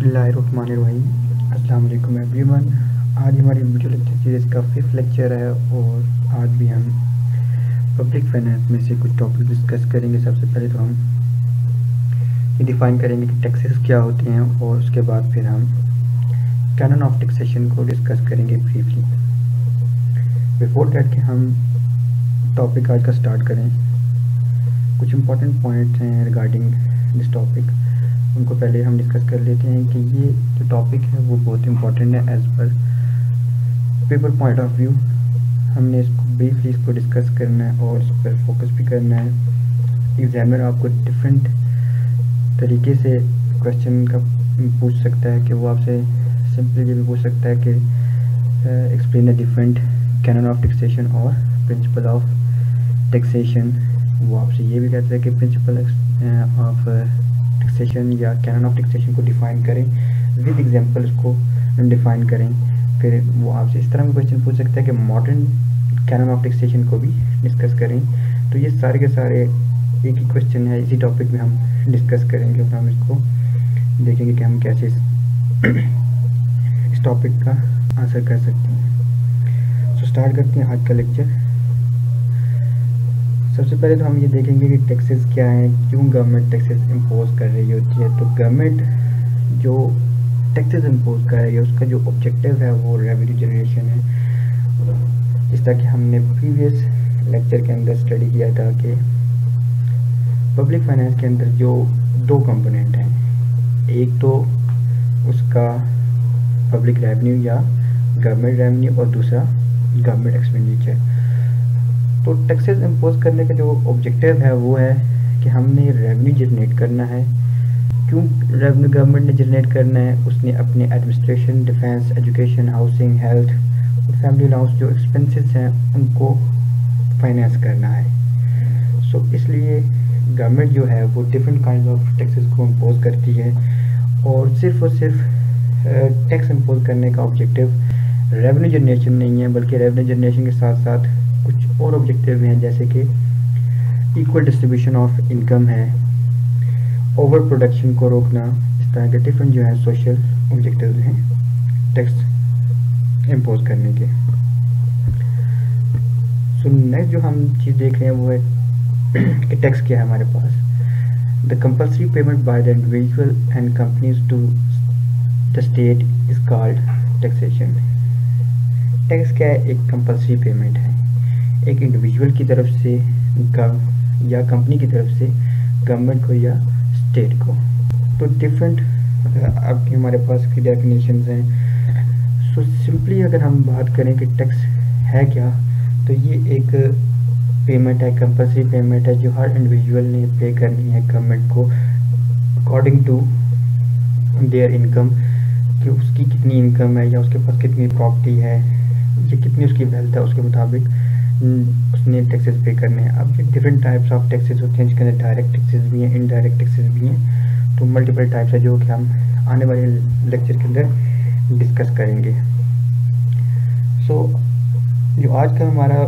बिस्मिल्लाहिर्रहमानिर्रहीम। अस्सलाम वालेकुम एवरीवन। आज हमारी वीडियो लेक्चर सीरीज़ का 5th लेक्चर है और आज भी हम पब्लिक फाइनेंस में से कुछ टॉपिक डिस्कस करेंगे। सबसे पहले तो हम ये डिफ़ाइन करेंगे कि टैक्सेस क्या होते हैं और उसके बाद फिर हम कैनन ऑफ टैक्सेशन को डिस्कस करेंगे ब्रीफली। बिफोर दैट कि हम टॉपिक आज का स्टार्ट करें, कुछ इंपॉर्टेंट पॉइंट्स हैं रिगार्डिंग दिस टॉपिक, उनको पहले हम डिस्कस कर लेते हैं कि ये जो टॉपिक है वो बहुत इंपॉर्टेंट है as per paper point of view. हमने इसको ब्रीफली इसको डिस्कस करना है और इस पर फोकस भी करना है। एग्जामिनर आपको डिफरेंट तरीके से क्वेश्चन का पूछ सकता है कि वो आपसे सिंपली ये भी पूछ सकता है कि explain the different canon of taxation और प्रिंसिपल ऑफ टैक्सेशन। वो आपसे ये भी कहता है कि प्रिंसिपल ऑफ टैक्सेशन या कैनन ऑफ टैक्सेशन को डिफ़ाइन करें, विद एग्जांपल इसको डिफ़ाइन करें। फिर वो आपसे इस तरह का क्वेश्चन पूछ सकता है कि मॉडर्न कैनन ऑफ टैक्सेशन को भी डिस्कस करें। तो ये सारे के सारे एक ही क्वेश्चन है, इसी टॉपिक में हम डिस्कस करेंगे और हम इसको देखेंगे कि हम कैसे इस टॉपिक का आंसर कर सकते हैं। सो स्टार्ट करते हैं आज का लेक्चर। सबसे पहले तो हम ये देखेंगे कि टैक्सेस क्या हैं, क्यों गवर्नमेंट टैक्सेस इम्पोज कर रही होती है। तो गवर्नमेंट जो टैक्सेस इम्पोज कर रही है उसका जो ऑब्जेक्टिव है वो रेवेन्यू जनरेशन है। इस तरह कि हमने प्रीवियस लेक्चर के अंदर स्टडी किया था कि पब्लिक फाइनेंस के अंदर जो दो कंपोनेंट हैं, एक तो उसका पब्लिक रेवेन्यू या गवर्नमेंट रेवेन्यू और दूसरा गवर्नमेंट एक्सपेंडिचर। तो टैक्सेस इम्पोज करने का जो ऑब्जेक्टिव है वो है कि हमने रेवेन्यू जनरेट करना है। क्यों रेवेन्यू गवर्नमेंट ने जनरेट करना है? उसने अपने administration, defence, education, housing, health और फैमिली अलाउंस जो एक्सपेंसेस हैं उनको फाइनेंस करना है। सो इसलिए गवर्नमेंट जो है वो डिफरेंट काइंड ऑफ टैक्सेस को इम्पोज करती है और सिर्फ टैक्स इम्पोज करने का ऑब्जेक्टिव रेवेन्यू जनरेशन नहीं है, बल्कि रेवेन्यू जनरेशन के साथ साथ कुछ और ऑब्जेक्टिव हैं, जैसे कि इक्वल डिस्ट्रीब्यूशन ऑफ इनकम है, ओवर प्रोडक्शन को रोकना। इस तरह के डिफरेंट जो है सोशल ऑब्जेक्टिव हैं टैक्स इम्पोज करने के। सो नेक्स्ट जो हम चीज़ देख रहे हैं वो है कि टैक्स क्या है हमारे पास। The compulsory payment by the individual and companies to the state is called taxation. Tax क्या है? एक कंपल्सरी पेमेंट है एक इंडिविजुअल की तरफ से या कंपनी की तरफ से गवर्नमेंट को या स्टेट को। तो डिफरेंट आपके हमारे पास की डेफिनेशंस हैं। सो सिंपली अगर हम बात करें कि टैक्स है क्या, तो ये एक पेमेंट है, कंपल्सरी पेमेंट है जो हर इंडिविजुअल ने पे करनी है गवर्नमेंट को अकॉर्डिंग टू देयर इनकम, कि उसकी कितनी इनकम है या उसके पास कितनी प्रॉपर्टी है या कितनी उसकी वेल्थ है, उसके मुताबिक उसने टैक्सेस पे करने हैं। अब ये डिफरेंट टाइप्स ऑफ टैक्सेस होते हैं, जिसके अंदर डायरेक्ट टैक्सेस भी हैं, इनडायरेक्ट टैक्सेस भी हैं। तो मल्टीपल टाइप्स है जो कि हम आने वाले लेक्चर के अंदर डिस्कस करेंगे। सो जो आज का हमारा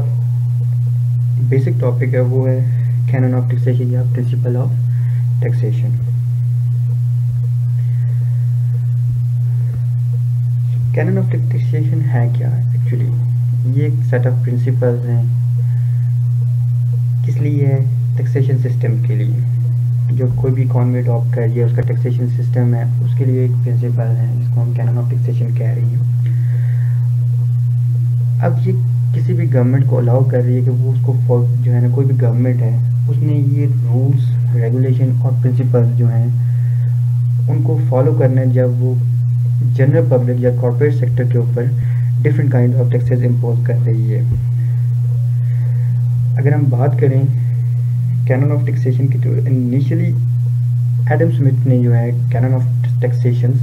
बेसिक टॉपिक है वो है कैनन ऑफ टैक्सेशन या principal of taxation. Canon of taxation है क्या एक्चुअली? ये एक सेट ऑफ प्रिंसिपल्स हैं। किस लिए है? टैक्सेशन सिस्टम के लिए। जो कोई भी इकॉनमी अडॉप्ट कर रही है उसका टैक्सेशन सिस्टम है, उसके लिए एक प्रिंसिपल है जिसको हम कैनन ऑफ टैक्सेशन कह रही हैं। अब ये किसी भी गवर्नमेंट को अलाउ कर रही है कि वो उसको जो है ना, कोई भी गवर्नमेंट है उसने ये रूल्स, रेगुलेशन और प्रिंसिपल्स जो हैं उनको फॉलो करना है जब वो जनरल पब्लिक या कॉर्पोरेट सेक्टर के ऊपर different kind of taxes impose कर रही है। अगर हम बात करें कैनन ऑफ टैक्सेशन की, तो इनिशियली एडम स्मिथ ने जो है कैनन ऑफ टैक्सेशंस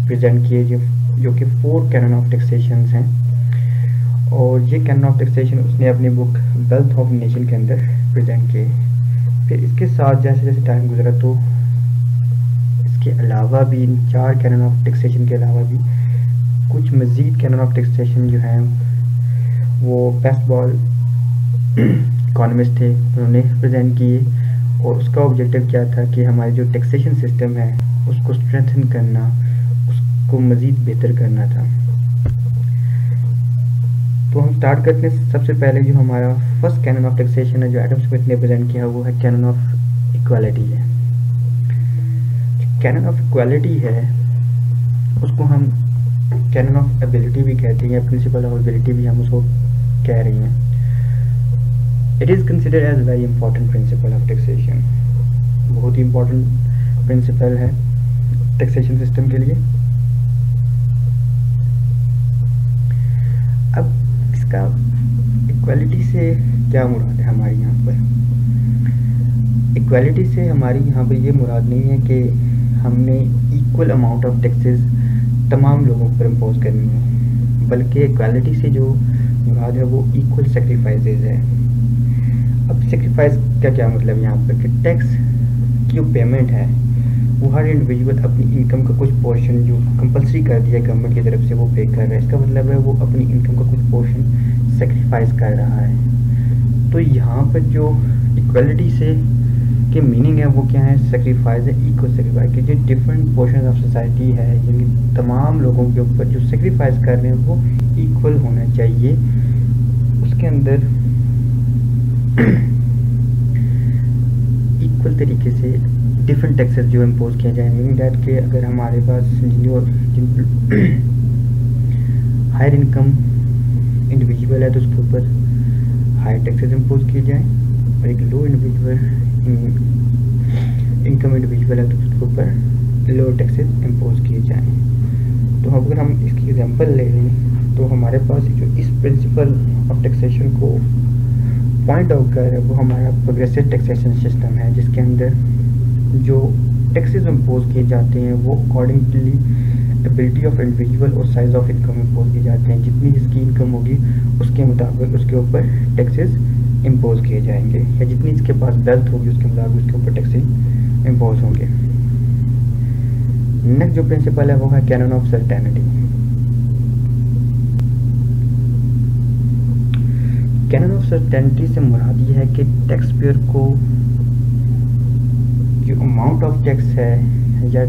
प्रेजेंट किए, जो कि 4 कैनन ऑफ टैक्सेशंस हैं। और ये कैनन ऑफ टैक्सेशन उसने अपनी बुक वेल्थ ऑफ नेशन के अंदर प्रेजेंट किए। फिर इसके साथ जैसे जैसे टाइम गुजरा तो इसके अलावा भी इन 4 कैनन ऑफ टैक्सेशन के अलावा भी कुछ मज़ीद कैनन ऑफ टैक्सेशन जो हैं वो बेस्ट बॉल इकोनॉमिस्ट थे, उन्होंने प्रेजेंट किए। और उसका ऑब्जेक्टिव क्या था कि हमारे जो टैक्सेशन सिस्टम है उसको स्ट्रेंथन करना, को मज़ीद बेहतर करना था। तो हम स्टार्ट करते हैं। सबसे पहले जो हमारा फर्स्ट कैनन ऑफ टैक्सेशन है जो एडम स्मिथ ने प्रेजेंट किया वो है कैनन ऑफ इक्वालिटी है। कैनन ऑफ इक्वालिटी है उसको हम कैनन ऑफ एबिलिटी भी कहते हैं, प्रिंसिपल ऑफ एबिलिटी भी हम उसको कह रही हैं। It is considered as very important principle of taxation, बहुत ही इंपॉर्टेंट प्रिंसिपल है टैक्सेशन सिस्टम के लिए। अब इसका इक्वालिटी से क्या मुराद है हमारी यहाँ पर? इक्वालिटी से हमारी यहाँ पर ये मुराद नहीं है कि हमने इक्वल अमाउंट ऑफ टैक्सेस तमाम लोगों पर इम्पोज करनी है, बल्कि इक्वालिटी से जो मुराद है वो इक्वल सेक्रीफाइसेस है। अब सेक्रीफाइस का क्या मतलब यहाँ पर कि टैक्स की जो पेमेंट है वो हर इंडिविजुअल अपनी इनकम का कुछ पोर्शन जो कंपलसरी कर दिया गवर्नमेंट की तरफ से वो पे कर रहा है। इसका मतलब है वो अपनी इनकम का कुछ पोर्शन सेक्रीफाइस कर रहा है। तो यहाँ पर जो इक्वालिटी से के मीनिंग है वो क्या है? सेक्रीफाइस है, इक्वल सेक्रीफाइस कि जो डिफरेंट पोर्शन ऑफ सोसाइटी है यानी तमाम लोगों के ऊपर जो सेक्रीफाइस कर रहे हैं वो इक्वल होना चाहिए। उसके अंदर इक्वल तरीके से डिफरेंट टैक्सेस जो इम्पोज किए जाए, मीनिंग दैट के अगर हमारे पास हायर इनकम इंडिविजुअल है तो उसके ऊपर हायर टैक्सेस इम्पोज किए जाएँ, और एक लो इनकम इंडिविजुअल है तो उसके ऊपर लोअर टैक्सेस इम्पोज किए जाएँ। तो अगर हम इसकी एग्जांपल ले लें तो हमारे पास जो इस प्रिंसिपल ऑफ टैक्सेशन को पॉइंट आउट कर रहा है वो हमारा प्रोग्रेसिव टैक्सेशन सिस्टम है, जिसके अंदर जो टैक्सेस इम्पोज किए जाते हैं वो अकॉर्डिंगली एबिलिटी ऑफ इंडिविजुअल और साइज ऑफ इनकम इम्पोज किए जाते हैं। जितनी जिसकी इनकम होगी उसके मुताबिक उसके ऊपर टैक्सेस इम्पोज किए जाएंगे, या जितनी इसके पास वेल्थ होगी उसके मुताबिक उसके ऊपर टैक्सेस इम्पोज होंगे। नेक्स्ट जो प्रिंसिपल है वो है canon of certainty. Canon of certainty से मुराद ये है कि टैक्स पेयर को जो अमाउंट ऑफ टैक्स है या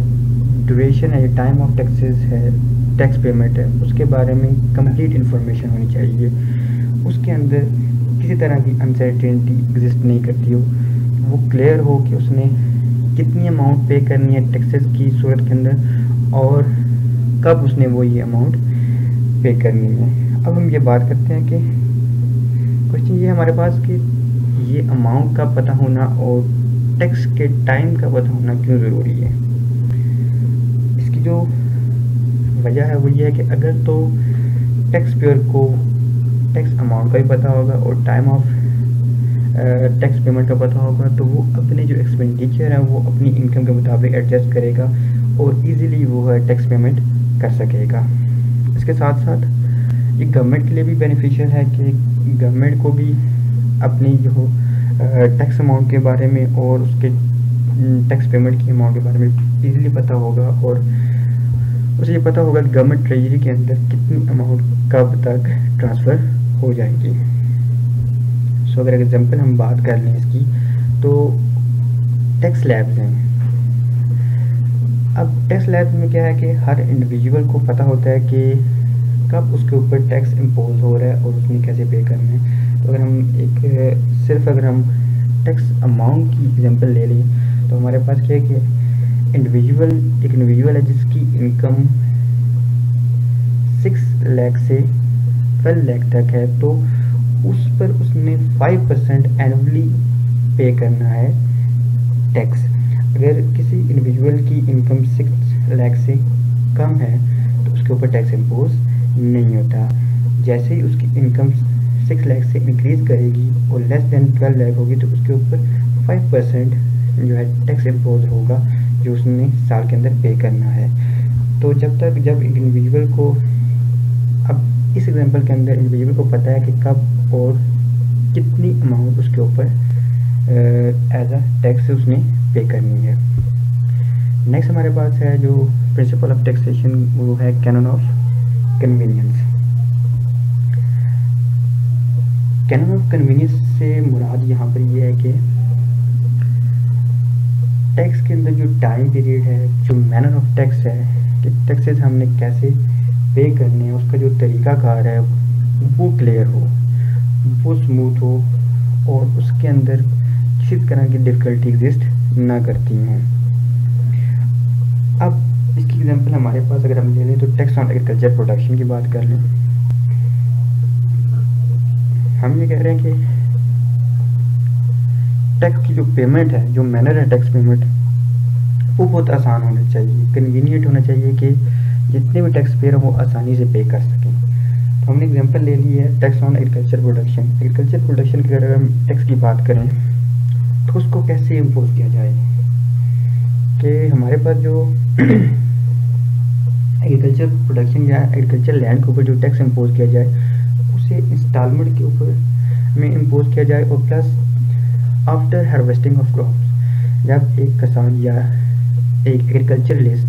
ड्यूरेशन है या टाइम ऑफ टैक्सेस है, टैक्स पेमेंट है, उसके बारे में कंप्लीट इन्फॉर्मेशन होनी चाहिए। उसके अंदर किसी तरह की अनसर्टेनिटी एग्जिस्ट नहीं करती हो, वो क्लियर हो कि उसने कितनी अमाउंट पे करनी है टैक्सेस की सूरत के अंदर और कब उसने वो ये अमाउंट पे करनी है। अब हम ये बात करते हैं कि क्वेश्चन ये हमारे पास कि ये अमाउंट का पता होना और टैक्स के टाइम का पता होना क्यों ज़रूरी है। इसकी जो वजह है वो ये है कि अगर तो टैक्स पेयर को टैक्स अमाउंट का भी पता होगा और टाइम ऑफ टैक्स पेमेंट का पता होगा तो वो अपने जो एक्सपेंडिचर है वो अपनी इनकम के मुताबिक एडजस्ट करेगा और इजीली वो है टैक्स पेमेंट कर सकेगा। इसके साथ साथ ये गवर्नमेंट के लिए भी बेनिफिशियल है कि गवर्नमेंट को भी अपनी जो टैक्स अमाउंट के बारे में और उसके टैक्स पेमेंट की अमाउंट के बारे में इजीली पता होगा और उसे ये पता होगा कि गवर्नमेंट ट्रेजरी के अंदर कितनी अमाउंट कब तक ट्रांसफ़र हो जाएगी। सो अगर एग्जांपल हम बात कर लें इसकी तो टैक्स स्लैब्स हैं। अब टैक्स स्लैब्स में क्या है कि हर इंडिविजुअल को पता होता है कि कब उसके ऊपर टैक्स इम्पोज हो रहा है और उसने कैसे पे करना है। तो अगर हम अगर हम टैक्स अमाउंट की एग्जांपल ले लें तो हमारे पास क्या है कि एक इंडिविजुअल है जिसकी इनकम 6 लाख से 12 लाख तक है, तो उस पर उसने 5% एनुअली पे करना है टैक्स। अगर किसी इंडिविजुअल की इनकम 6 लाख से कम है तो उसके ऊपर टैक्स इम्पोज नहीं होता। जैसे ही उसकी इनकम 6 लाख से इंक्रीज़ करेगी और लेस देन 12 लाख होगी तो उसके ऊपर 5% जो है टैक्स इम्पोज होगा जो उसने साल के अंदर पे करना है। तो जब एक इंडिविजुअल को, अब इस एग्जांपल के अंदर इंडिविजुअल को पता है कि कब और कितनी अमाउंट उसके ऊपर एज अ टैक्स उसने पे करनी है। नेक्स्ट हमारे पास है जो प्रिंसिपल ऑफ टैक्सेशन वो है canon of convenience. Canon of convenience से मुराद यहाँ पर ये है कि टैक्स के अंदर जो टाइम पीरियड है, जो मैनर ऑफ टैक्स है, कि टैक्सेस हमने कैसे पे करने हैं, उसका जो तरीक़ाकार है वो क्लियर हो, वो स्मूथ हो और उसके अंदर किसी तरह की डिफ़िकल्टी एग्जिस्ट ना करती हैं। अब इसकी एग्जांपल हमारे पास अगर हम ले लें तो टैक्स ऑन एग्रीकल्चर प्रोडक्शन की बात कर लें। हम ये कह रहे हैं कि टैक्स की जो पेमेंट है, जो मैनर है टैक्स पेमेंट, वो बहुत आसान होना चाहिए, कन्वीनियंट होना चाहिए कि जितने भी टैक्स पेयर वो आसानी से पे कर सकें। तो हमने एग्जांपल ले ली है tax on agriculture production. Agriculture production की अगर हम टैक्स की बात करें तो उसको कैसे इम्पोज किया जाए कि हमारे पास जो एग्रीकल्चर प्रोडक्शन या एग्रीकल्चर लैंड के ऊपर जो टैक्स इम्पोज किया जाए उसे इंस्टॉलमेंट के ऊपर में इम्पोज किया जाए, और plus after harvesting of crops, जब एक किसान या एक एग्रीकल्चरलिस्ट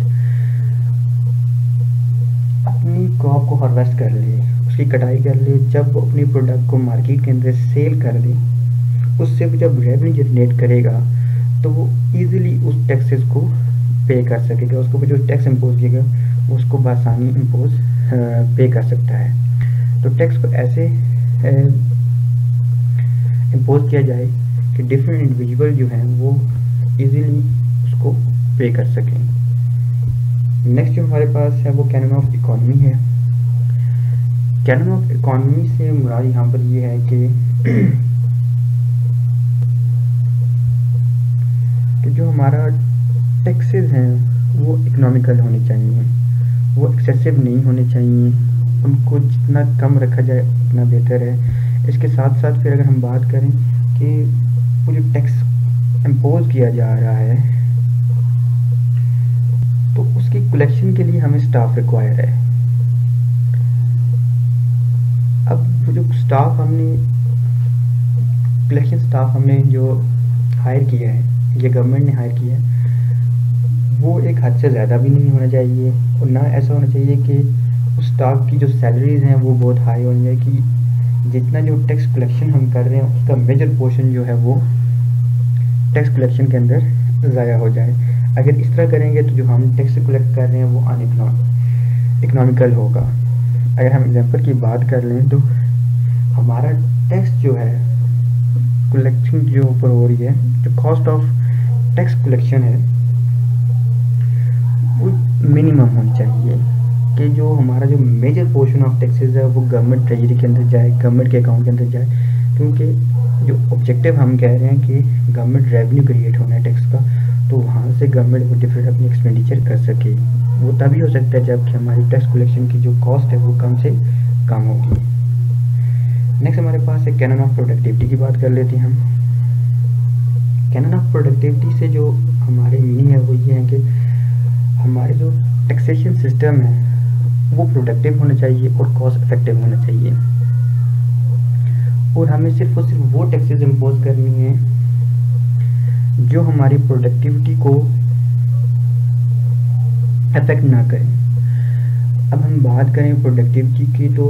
अपनी क्रॉप को हार्वेस्ट कर ले, उसकी कटाई कर ले, जब वो अपनी प्रोडक्ट को मार्केट के अंदर सेल कर दे, उससे भी जब रेवेन्यू जनरेट करेगा तो वो इजीली उस टैक्सेस को पे कर सकेगा, उसको भी जो टैक्स इम्पोज किएगा उसको बआसानी इम्पोज पे कर सकता है। तो टैक्स को ऐसे इम्पोज किया जाए कि डिफरेंट इंडिविजुअल जो हैं वो इजीली उसको पे कर सकें। नेक्स्ट जो हमारे पास है वो कैनन ऑफ इकोनॉमी है। कैनन ऑफ इकोनॉमी से मुराद यहाँ पर ये है कि जो हमारा टैक्सेस हैं वो इकोनॉमिकल होने चाहिए, वो एक्सेसिव नहीं होने चाहिए, उनको जितना कम रखा जाए उतना बेहतर है। इसके साथ साथ फिर अगर हम बात करें कि वो जो टैक्स इम्पोज किया जा रहा है तो उसकी कलेक्शन के लिए हमें स्टाफ रिक्वायर है। अब वो जो स्टाफ हमने कलेक्शन स्टाफ हमने जो हायर किया है या गवर्नमेंट ने हायर किया है वो एक हद से ज़्यादा भी नहीं होना चाहिए, और ना ऐसा होना चाहिए कि उस स्टाफ की जो सैलरीज हैं वो बहुत हाई होनी चाहिए कि जितना जो टैक्स कलेक्शन हम कर रहे हैं उसका मेजर पोर्शन जो है वो टैक्स कलेक्शन के अंदर ज़ाया हो जाए। अगर इस तरह करेंगे तो जो हम टैक्स कलेक्ट कर रहे हैं वो इकोनॉमिकल होगा। अगर हम एग्जांपल की बात कर लें तो हमारा टैक्स जो है कलेक्शन जो ऊपर हो रही है, जो कॉस्ट ऑफ टैक्स कलेक्शन है वो मिनिमम होनी चाहिए कि जो हमारा जो मेजर पोर्शन ऑफ टैक्सेस है वो गवर्नमेंट ट्रेजरी के अंदर जाए, गवर्नमेंट के अकाउंट के अंदर जाए, क्योंकि जो ऑब्जेक्टिव हम कह रहे हैं कि गवर्नमेंट रेवेन्यू क्रिएट होना है टैक्स का, तो वहाँ से गवर्नमेंट वो डिफरेंट अपनी एक्सपेंडिचर कर सके। वो तभी हो सकता है जबकि हमारी टैक्स कलेक्शन की जो कॉस्ट है वो कम से कम होगी। नेक्स्ट हमारे पास है कैनन ऑफ प्रोडक्टिविटी की बात कर लेते हैं हम। कैनन ऑफ प्रोडक्टिविटी से जो हमारे मीनिंग है वो ये है कि हमारे जो टैक्सेशन सिस्टम है वो प्रोडक्टिव होना चाहिए और कॉस्ट इफेक्टिव होना चाहिए, और हमें सिर्फ और सिर्फ वो टैक्सेस इम्पोज करनी है जो हमारी प्रोडक्टिविटी को अफेक्ट ना करें। अब हम बात करें प्रोडक्टिविटी की तो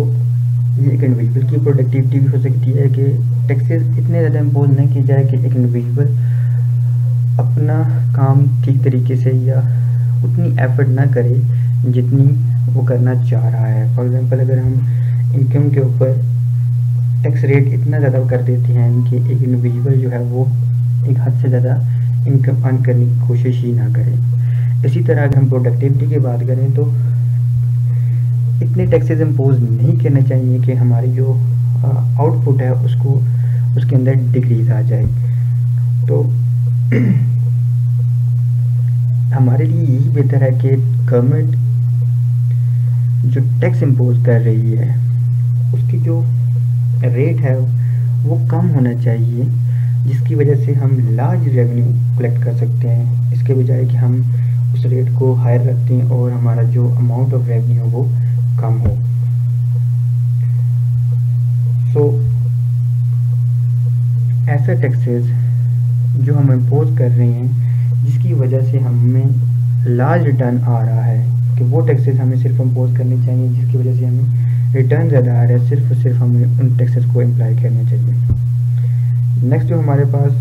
ये एक इंडिविजुअल की प्रोडक्टिविटी भी हो सकती है कि टैक्सेस इतने ज़्यादा इम्पोज न किए जाए कि एक इंडिविजुअल अपना काम ठीक तरीके से या उतनी एफर्ट ना करे जितनी वो करना चाह रहा है। फॉर एग्जांपल अगर हम इनकम के ऊपर टैक्स रेट इतना ज़्यादा कर देते हैं कि एक इंडिविजुअल जो है वो एक हद से ज़्यादा इनकम अर्न करने की कोशिश ही ना करे। इसी तरह अगर हम प्रोडक्टिविटी की बात करें तो इतने टैक्सेस इम्पोज नहीं करने चाहिए कि हमारी जो आउटपुट है उसको उसके अंदर डिक्रीज आ जाए। तो हमारे लिए यही बेहतर है कि गवर्नमेंट जो टैक्स इम्पोज कर रही है उसकी जो रेट है वो कम होना चाहिए, जिसकी वजह से हम लार्ज रेवेन्यू कलेक्ट कर सकते हैं, इसके बजाय कि हम उस रेट को हायर रखते हैं और हमारा जो अमाउंट ऑफ रेवेन्यू वो कम हो। सो ऐसे टैक्सेस जो हम इम्पोज कर रहे हैं जिसकी वजह से हमें लार्ज रिटर्न आ रहा है, कि वो टैक्सेस हमें सिर्फ इम्पोज करने चाहिए जिसकी वजह से हमें रिटर्न ज़्यादा आ रहा है, सिर्फ और सिर्फ हमें उन टैक्सेस को अप्लाई करना चाहिए। नेक्स्ट जो हमारे पास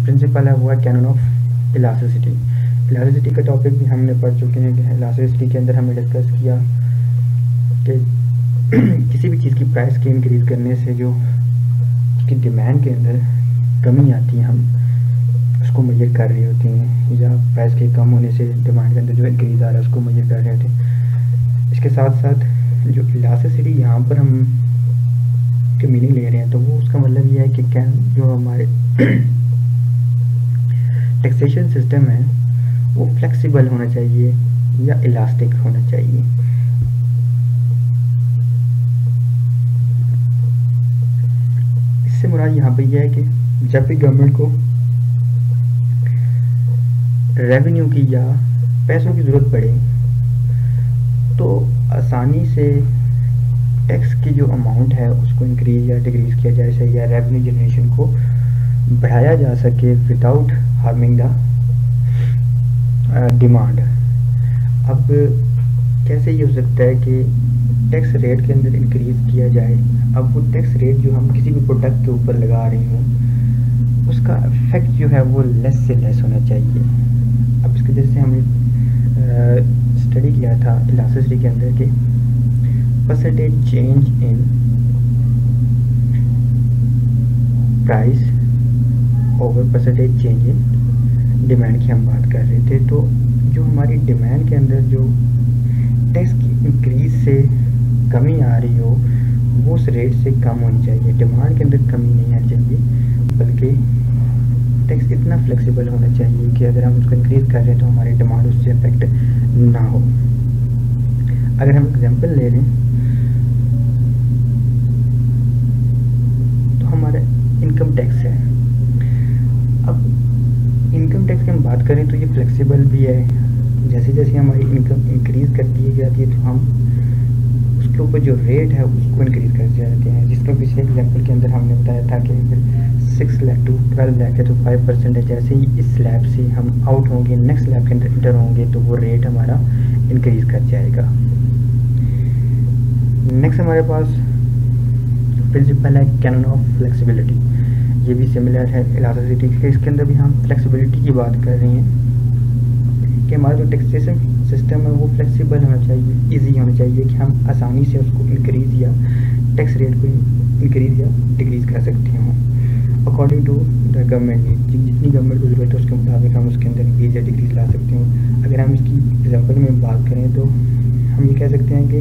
प्रिंसिपल है वो है कैनन ऑफ इलास्टिसिटी। इलास्टिसिटी का टॉपिक भी हमने पढ़ चुके हैं कि इलास्टिसिटी के अंदर हमने डिस्कस किया कि किसी भी चीज़ की प्राइस के इंक्रीज़ करने से जो उसकी डिमांड के अंदर कमी आती है, हम उसको मेजर कर रहे होते हैं, या प्राइस के कम होने से डिमांड के अंदर जो इंक्रीज़ आ रहा है उसको मेजर कर रहे होते हैं। इसके साथ साथ जो इलास्टिसिटी यहाँ पर हम के मीनिंग ले रहे हैं, तो वो उसका मतलब ये है कि क्या जो हमारे टैक्सेशन सिस्टम है वो फ्लेक्सिबल होना चाहिए या इलास्टिक होना चाहिए। इससे मुराद यहाँ पे यह है कि जब भी गवर्नमेंट को रेवेन्यू की या पैसों की ज़रूरत पड़े तो आसानी से टैक्स की जो अमाउंट है उसको इंक्रीज या डिक्रीज़ किया जा सके, या रेवेन्यू जनरेशन को बढ़ाया जा सके विदाउट हार्मिंग द डिमांड। अब कैसे ये हो सकता है कि टैक्स रेट के अंदर इंक्रीज़ किया जाए? अब वो टैक्स रेट जो हम किसी भी प्रोडक्ट के ऊपर लगा रहे हों उसका इफेक्ट जो है वो लेस से लेस होना चाहिए। अब इसके जैसे हमने स्टडी किया था इलास्टिसिटी के अंदर कि percentage change in price over percentage change in demand की हम बात कर रहे थे। तो जो हमारी डिमांड के अंदर जो टैक्स की इंक्रीज से कमी आ रही हो वो उस रेट से कम होनी चाहिए। डिमांड के अंदर कमी नहीं आनी चाहिए, बल्कि टैक्स इतना फ्लेक्सिबल होना चाहिए कि अगर हम उसको इंक्रीज़ कर रहे हैं तो हमारी डिमांड उससे अफेक्ट ना हो। अगर हम एग्जांपल ले लें तो हमारा इनकम टैक्स है। अब इनकम टैक्स की हम बात करें तो ये फ्लेक्सिबल भी है। जैसे जैसे हमारी इनकम इंक्रीज़ करती जाती है तो हम उसके ऊपर जो रेट है उसको इंक्रीज़ करते जाते हैं। जिसका पिछले एग्जांपल के अंदर हमने बताया था कि अगर 6 लाख टू 12 लाख है तो 5% है। जैसे ही इस स्लैब से हम आउट होंगे, नेक्स्ट स्लैब के अंदर इंटर होंगे, तो वो रेट हमारा इंक्रीज़ कर जाएगा। नेक्स्ट हमारे पास प्रिंसिपल है कैनन ऑफ फ्लेक्सिबिलिटी। ये भी सिमिलर है इलास्टिसिटी के। इसके अंदर भी हम फ्लेक्सिबिलिटी की बात कर रहे हैं कि हमारा जो टैक्सेशन सिस्टम है वो फ्लेक्सिबल होना चाहिए, इजी होना चाहिए कि हम आसानी से उसको इंक्रीज़ या टैक्स रेट को इंक्रीज़ या डिक्रीज़ कर सकते हों according to the government need. जितनी गवर्नमेंट को ज़रूरत है उसके मुताबिक हम उसके अंदर इंक्रीज़ या डिक्रीज़ ला सकते हों। अगर हम इसकी एग्जांपल में बात करें तो हम ये कह सकते हैं कि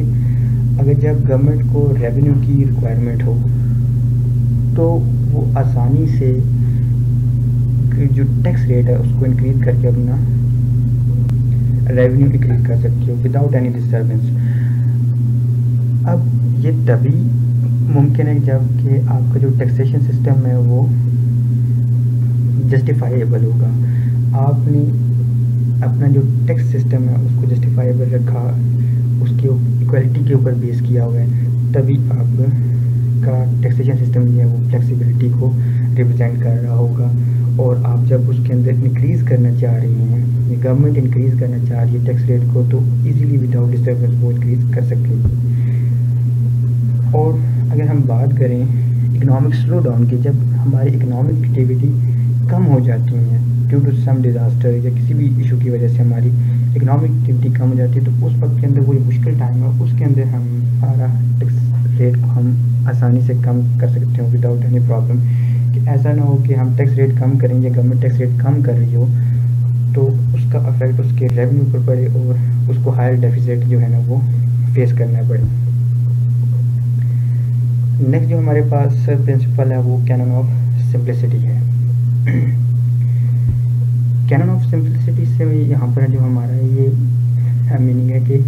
अगर जब गवर्नमेंट को रेवेन्यू की रिक्वायरमेंट हो तो वो आसानी से जो टैक्स रेट है उसको इंक्रीज़ करके अपना रेवेन्यू इंक्रीज कर सकती हो विदाउट एनी डिस्टर्बेंस। अब ये तभी मुमकिन है जब कि आपका जो टैक्सेशन सिस्टम है वो जस्टिफाइबल होगा। आपने अपना जो टैक्स सिस्टम है उसको जस्टिफाइबल रखा, उसकी इक्वलिटी के ऊपर बेस किया हुआ है, तभी आपका टैक्सेशन सिस्टम जो है वो फ्लेक्सिबिलिटी को रिप्रेजेंट कर रहा होगा। और आप जब उसके अंदर इंक्रीज़ करना चाह रही हैं, गवर्नमेंट इंक्रीज़ करना चाह रही है टैक्स रेट को, तो इजीली विदाउट डिस्टर्बेंस वो इंक्रीज़ कर सकेगी। और अगर हम बात करें इकोनॉमिक स्लो डाउन की, जब हमारी इकोनॉमिक एक्टिविटी कम हो जाती है ड्यू टू सम डिज़ास्टर या किसी भी इशू की वजह से हमारी इकोनॉमिक एक्टिविटी कम हो जाती है, तो उस वक्त के अंदर वो मुश्किल टाइम है, उसके अंदर हम हमारा टैक्स रेट को हम आसानी से कम कर सकते हो विदाउट एनी प्रॉब्लम। कि ऐसा ना हो कि हम टैक्स रेट कम करेंगे, गवर्नमेंट टैक्स रेट कम कर रही हो तो उसका अफेक्ट उसके रेवेन्यू पर पड़े और उसको हायर डेफिसिट जो है ना वो फेस करना पड़े। नेक्स्ट जो हमारे पास प्रिंसिपल है वो कैनन ऑफ सिंप्लिसिटी है। कैनन ऑफ सिंप्लिसिटी से यहाँ पर जो हमारा ये मीनिंग है कि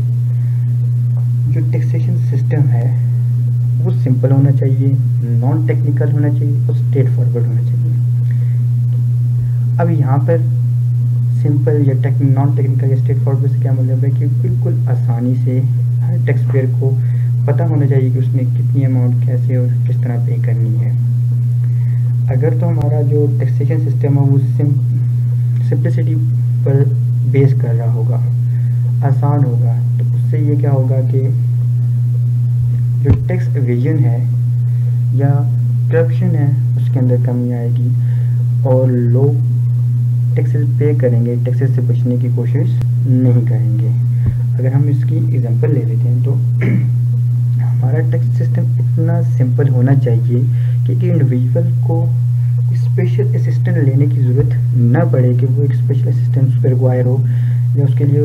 जो टैक्सेशन सिस्टम है वो सिंपल होना चाहिए, नॉन टेक्निकल होना चाहिए और स्ट्रेट फॉरवर्ड होना चाहिए। अब यहाँ पर सिंपल या नॉन टेक्निकल या स्ट्रेट फॉरवर्ड से क्या मतलब है कि बिल्कुल आसानी से हर टैक्स पेयर को पता होना चाहिए कि उसने कितनी अमाउंट कैसे और किस तरह पे करनी है। अगर तो हमारा जो टैक्सेशन सिस्टम है वो सिंप्लिसिटी पर बेस कर रहा होगा, आसान होगा, तो उससे ये क्या होगा कि जो टैक्स एवेजन है या करप्शन है उसके अंदर कमी आएगी और लोग टैक्सेस पे करेंगे, टैक्सेस से बचने की कोशिश नहीं करेंगे। अगर हम इसकी एग्जांपल ले लेते हैं तो हमारा टैक्स सिस्टम इतना सिंपल होना चाहिए कि एक इंडिविजुअल को स्पेशल असिस्टेंट लेने की ज़रूरत ना पड़े, कि वो एक स्पेशल असिस्टेंट रिक्वायर हो या उसके लिए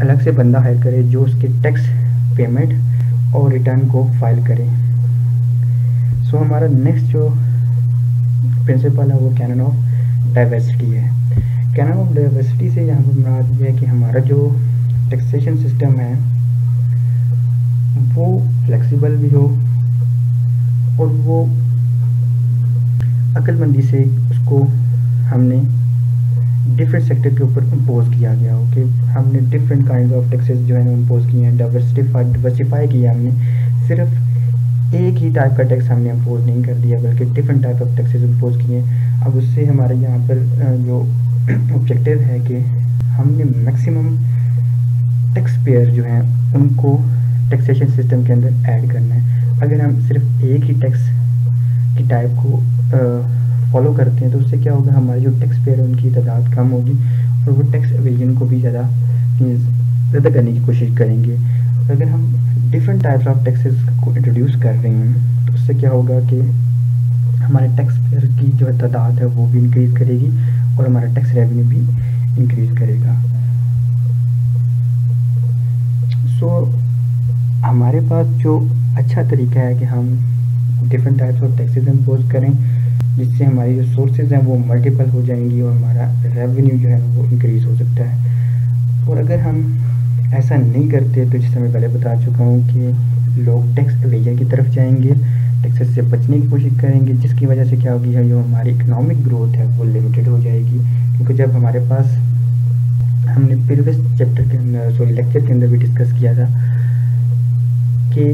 अलग से बंदा हायर करे जो उसके टैक्स पेमेंट और रिटर्न को फाइल करे। सो हमारा नेक्स्ट जो प्रिंसिपल है वो कैनन ऑफ डाइवर्सिटी है। कैनन ऑफ डाइवर्सिटी से यहाँ पर मुराद ये है कि हमारा जो टैक्सेशन सिस्टम है वो फ्लेक्सिबल भी हो और वो अक्लमंदी से उसको हमने डिफरेंट सेक्टर के ऊपर इम्पोज किया गया हो, कि हमने डिफरेंट काइंड ऑफ टैक्सेस जो है इम्पोज किए हैं, डाइवर्सिफाई किया हमने। सिर्फ एक ही टाइप का टैक्स हमने इम्पोज नहीं कर दिया बल्कि different type of taxes impose किए। अब उससे हमारे यहाँ पर जो ऑब्जेक्टिव है कि हमने मैक्सिमम टैक्स पेयर जो हैं उनको टैक्सेशन सिस्टम के अंदर ऐड करना है। अगर हम सिर्फ एक ही टैक्स की टाइप को फॉलो करते हैं तो उससे क्या होगा, हमारे जो टैक्स पेयर है उनकी तादाद कम होगी और वो टैक्स एवेजन को भी ज़्यादा करने की कोशिश करेंगे। अगर हम डिफरेंट टाइप्स ऑफ टैक्सेस को इंट्रोड्यूस कर रहे हैं तो उससे क्या होगा कि हमारे टैक्स पेयर की जो तादाद है वो भी इंक्रीज़ करेगी और हमारा टैक्स रेवेन्यू भी इंक्रीज़ करेगा। सो हमारे पास जो अच्छा तरीका है कि हम different types of taxes impose करें जिससे हमारी जो सोर्सेज हैं वो मल्टीपल हो जाएंगी और हमारा रेवेन्यू जो है वो इंक्रीज़ हो सकता है। और अगर हम ऐसा नहीं करते तो जैसे मैं पहले बता चुका हूँ कि लोग टैक्स एवेजन की तरफ जाएंगे, टैक्सेस से बचने की कोशिश करेंगे, जिसकी वजह से क्या होगी, जो हमारी इकोनॉमिक ग्रोथ है वो लिमिटेड हो जाएगी। क्योंकि जब हमारे पास, हमने प्रीवियस चैप्टर के अंदर लेक्चर के अंदर भी डिस्कस किया था कि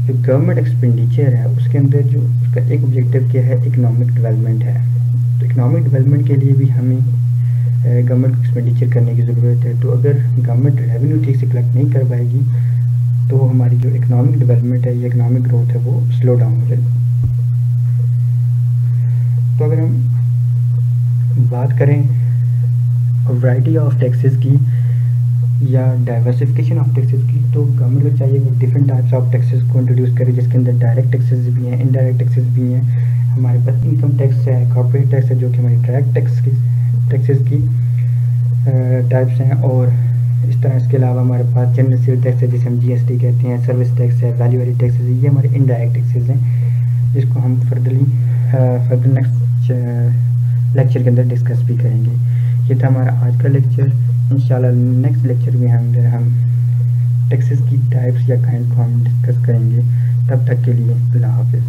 जो गवर्नमेंट एक्सपेंडिचर है उसके अंदर जो उसका एक ऑब्जेक्टिव क्या है, इकोनॉमिक डेवलपमेंट है। तो इकोनॉमिक डेवलपमेंट के लिए भी हमें गवर्नमेंट एक्सपेंडिचर करने की ज़रूरत है। तो अगर गवर्नमेंट रेवेन्यू ठीक से कलेक्ट नहीं कर पाएगी तो हमारी जो इकोनॉमिक डेवलपमेंट है या इकोनॉमिक ग्रोथ है वो स्लो डाउन हो जाएगी। तो अगर हम बात करें वैरायटी ऑफ टैक्सेस की या डाइवर्सिफिकेशन ऑफ टैक्सेस की, तो गवर्नमेंट को चाहिए कि डिफरेंट टाइप्स ऑफ टैक्सेस को इंट्रोड्यूस करे जिसके अंदर डायरेक्ट टैक्सेस भी हैं, इनडायरेक्ट टैक्सेस भी हैं। हमारे पास इनकम टैक्स है, कॉर्पोरेट टैक्स है जो कि हमारी डायरेक्ट टैक्सेस की टाइप्स हैं, और इस तरह इसके अलावा हमारे पास जनरल सेल टैक्स है जिसे हम जीएसटी कहते हैं, सर्विस टैक्स है, वैल्यू एडेड टैक्सेस है, ये हमारे इनडायरेक्ट टैक्सेस हैं जिसको हम फर्दर नेक्स्ट लेक्चर के अंदर डिस्कस भी करेंगे। ये था हमारा आज का लेक्चर। इंशाल्लाह नेक्स्ट लेक्चर में हम टैक्सेस की टाइप्स या काइंड को हम डिस्कस करेंगे। तब तक के लिए अल्लाह हाफिज़।